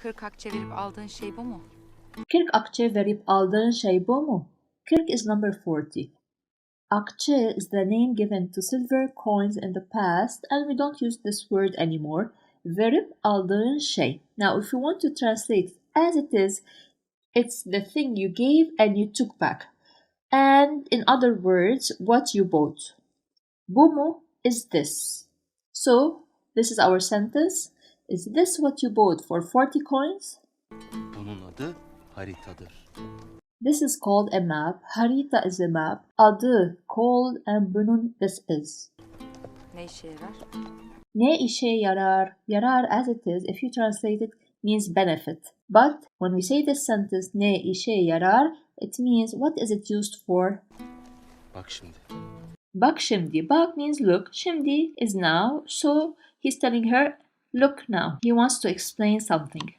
40 akçe verip aldığın şey bu mu? 40 akçe verip aldığın şey bu mu? 40 is number 40. Akçe is the name given to silver coins in the past and we don't use this word anymore. Verip aldığın şey. Now if you want to translate as it is, it's the thing you gave and you took back. And in other words, what you bought. Bu mu is this. So this is our sentence. Is this what you bought for 40 coins? Bunun adı haritadır. This is called a map. Harita is a map. Adı, called, and bunun this is. Ne işe yarar? Ne işe yarar? Yarar as it is, if you translate it, means benefit. But when we say this sentence, ne işe yarar, it means what is it used for? Bak şimdi. Bak şimdi. Bak means look. Şimdi is now. So he's telling her, look now. He wants to explain something.